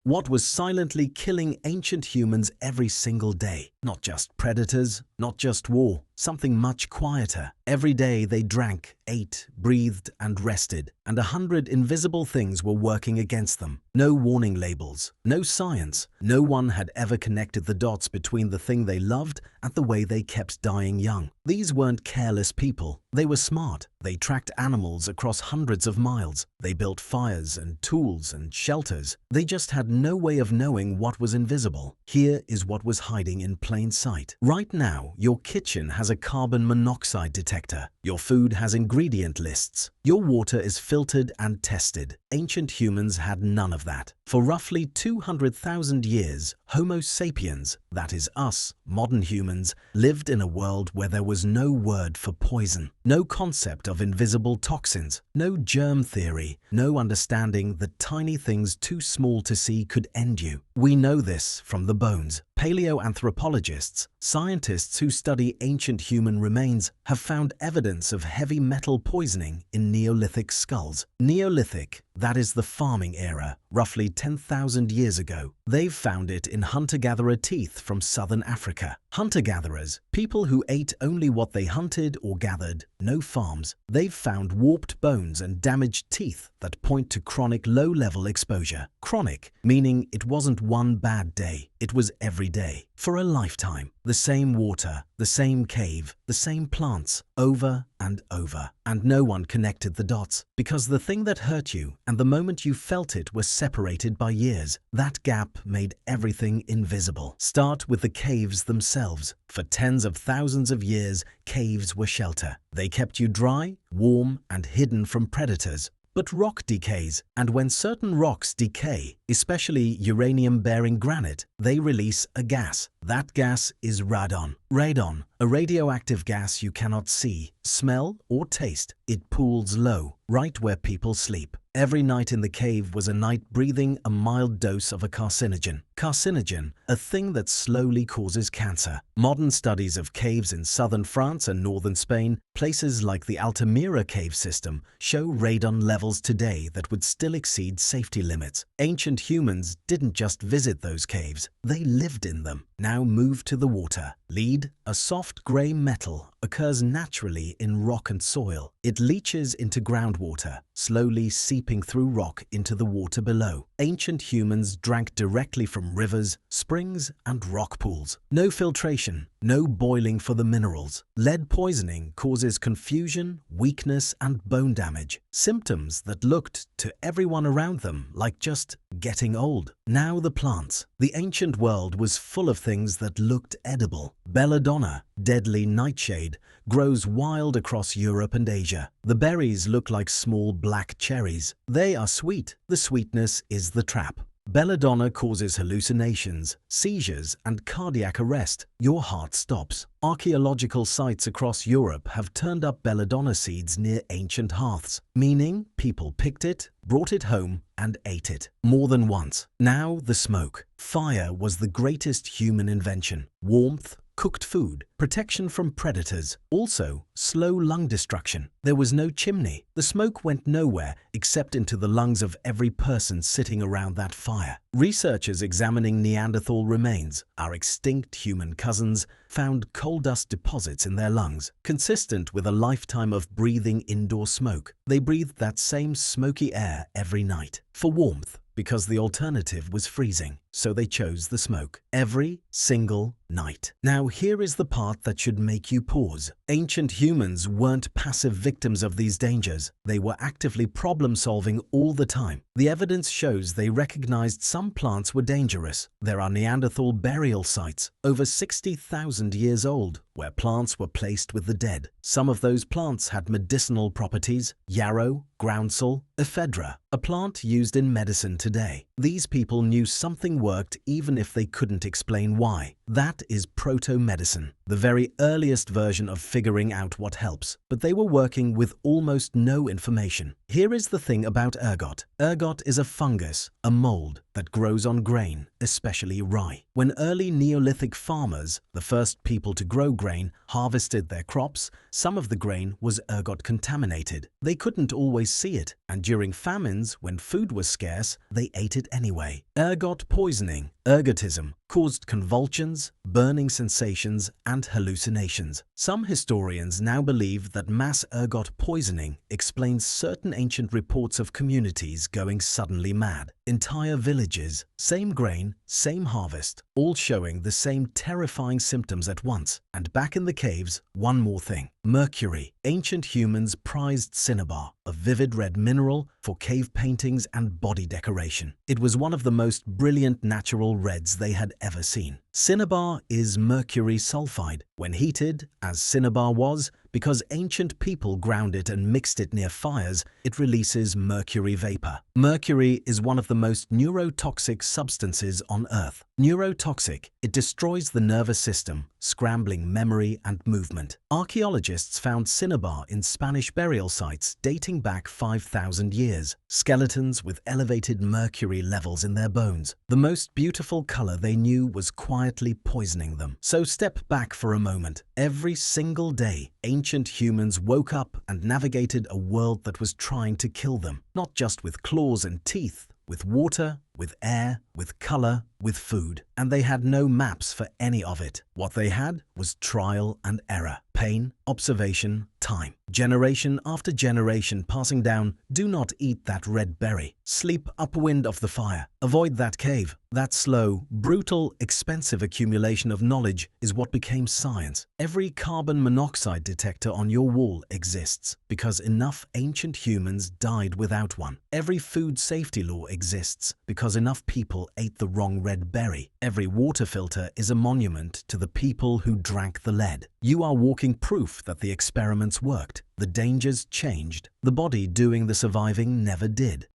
What was silently killing ancient humans every single day? Not just predators, not just war, something much quieter. Every day they drank, ate, breathed, and rested, and 100 invisible things were working against them. No warning labels, no science. No one had ever connected the dots between the thing they loved and the way they kept dying young. These weren't careless people. They were smart. They tracked animals across hundreds of miles. They built fires and tools and shelters. They just had no way of knowing what was invisible. Here is what was hiding in plain sight. Right now, your kitchen has a carbon monoxide detector. Your food has ingredient lists. Your water is filtered and tested. Ancient humans had none of that. For roughly 200,000 years, Homo sapiens, that is us, modern humans, lived in a world where there was no word for poison, no concept of invisible toxins, no germ theory, no understanding that tiny things too small to see could end you. We know this from the bones. Paleoanthropologists, scientists who study ancient human remains, have found evidence of heavy metal poisoning in Neolithic skulls. Neolithic, that is the farming era, roughly 10,000 years ago. They've found it in hunter-gatherer teeth from southern Africa. Hunter-gatherers, people who ate only what they hunted or gathered, no farms. They've found warped bones and damaged teeth that point to chronic low-level exposure. Chronic, meaning it wasn't one bad day, it was every day, for a lifetime. The same water, the same cave, the same plants, over and over. And no one connected the dots, because the thing that hurt you and the moment you felt it were separated by years. That gap made everything invisible. Start with the caves themselves. For tens of thousands of years, caves were shelter. They kept you dry, warm, and hidden from predators. But rock decays, and when certain rocks decay, especially uranium-bearing granite, they release a gas. That gas is radon. Radon, a radioactive gas you cannot see, smell, or taste. It pools low, right where people sleep. Every night in the cave was a night breathing a mild dose of a carcinogen. Carcinogen, a thing that slowly causes cancer. Modern studies of caves in southern France and northern Spain, places like the Altamira cave system, show radon levels today that would still exceed safety limits. Ancient humans didn't just visit those caves, they lived in them. Now move to the water. Lead, a soft grey metal, occurs naturally in rock and soil. It leaches into groundwater, slowly seeping through rock into the water below. Ancient humans drank directly from rivers, springs, and rock pools. No filtration, no boiling for the minerals. Lead poisoning causes confusion, weakness, and bone damage. Symptoms that looked, to everyone around them, like just getting old. Now the plants. The ancient world was full of things that looked edible. Belladonna, deadly nightshade, grows wild across Europe and Asia. The berries look like small black cherries. They are sweet. The sweetness is the trap. Belladonna causes hallucinations, seizures, and cardiac arrest. Your heart stops. Archaeological sites across Europe have turned up belladonna seeds near ancient hearths, meaning people picked it, brought it home, and ate it. More than once. Now the smoke. Fire was the greatest human invention. Warmth, cooked food, protection from predators, also slow lung destruction. There was no chimney. The smoke went nowhere except into the lungs of every person sitting around that fire. Researchers examining Neanderthal remains, our extinct human cousins, found coal dust deposits in their lungs, consistent with a lifetime of breathing indoor smoke. They breathed that same smoky air every night. For warmth, because the alternative was freezing, so they chose the smoke. Every single night. Now here is the part that should make you pause. Ancient humans weren't passive victims of these dangers. They were actively problem-solving all the time. The evidence shows they recognized some plants were dangerous. There are Neanderthal burial sites, over 60,000 years old, where plants were placed with the dead. Some of those plants had medicinal properties: yarrow, groundsel, ephedra, a plant used in medicine today. These people knew something worked even if they couldn't explain why. That is proto-medicine, the very earliest version of figuring out what helps. But they were working with almost no information. Here is the thing about ergot. Ergot is a fungus, a mold, that grows on grain, especially rye. When early Neolithic farmers, the first people to grow grain, harvested their crops, some of the grain was ergot contaminated. They couldn't always see it, and during famines, when food was scarce, they ate it it anyway. Ergot poisoning, ergotism, caused convulsions, burning sensations, and hallucinations. Some historians now believe that mass ergot poisoning explains certain ancient reports of communities going suddenly mad. Entire villages, same grain, same harvest, all showing the same terrifying symptoms at once. And back in the caves, one more thing. Mercury. Ancient humans prized cinnabar, a vivid red mineral, for cave paintings and body decoration. It was one of the most brilliant natural reds they had ever seen. Cinnabar is mercury sulfide. When heated, as cinnabar was, because ancient people ground it and mixed it near fires, it releases mercury vapor. Mercury is one of the most neurotoxic substances on Earth. Neurotoxic, it destroys the nervous system, scrambling memory and movement. Archaeologists found cinnabar in Spanish burial sites dating back 5,000 years. Skeletons with elevated mercury levels in their bones. The most beautiful color they knew was quietly poisoning them. So step back for a moment. Every single day, ancient humans woke up and navigated a world that was trying to kill them, not just with claws and teeth, with water, with air, with color, with food. And they had no maps for any of it. What they had was trial and error, pain, observation, time. Generation after generation passing down, do not eat that red berry. Sleep upwind of the fire. Avoid that cave. That slow, brutal, expensive accumulation of knowledge is what became science. Every carbon monoxide detector on your wall exists because enough ancient humans died without one. Every food safety law exists because enough people ate the wrong red berry. Every water filter is a monument to the people who drank the lead. You are walking proof that the experiments worked. The dangers changed. The body doing the surviving never did.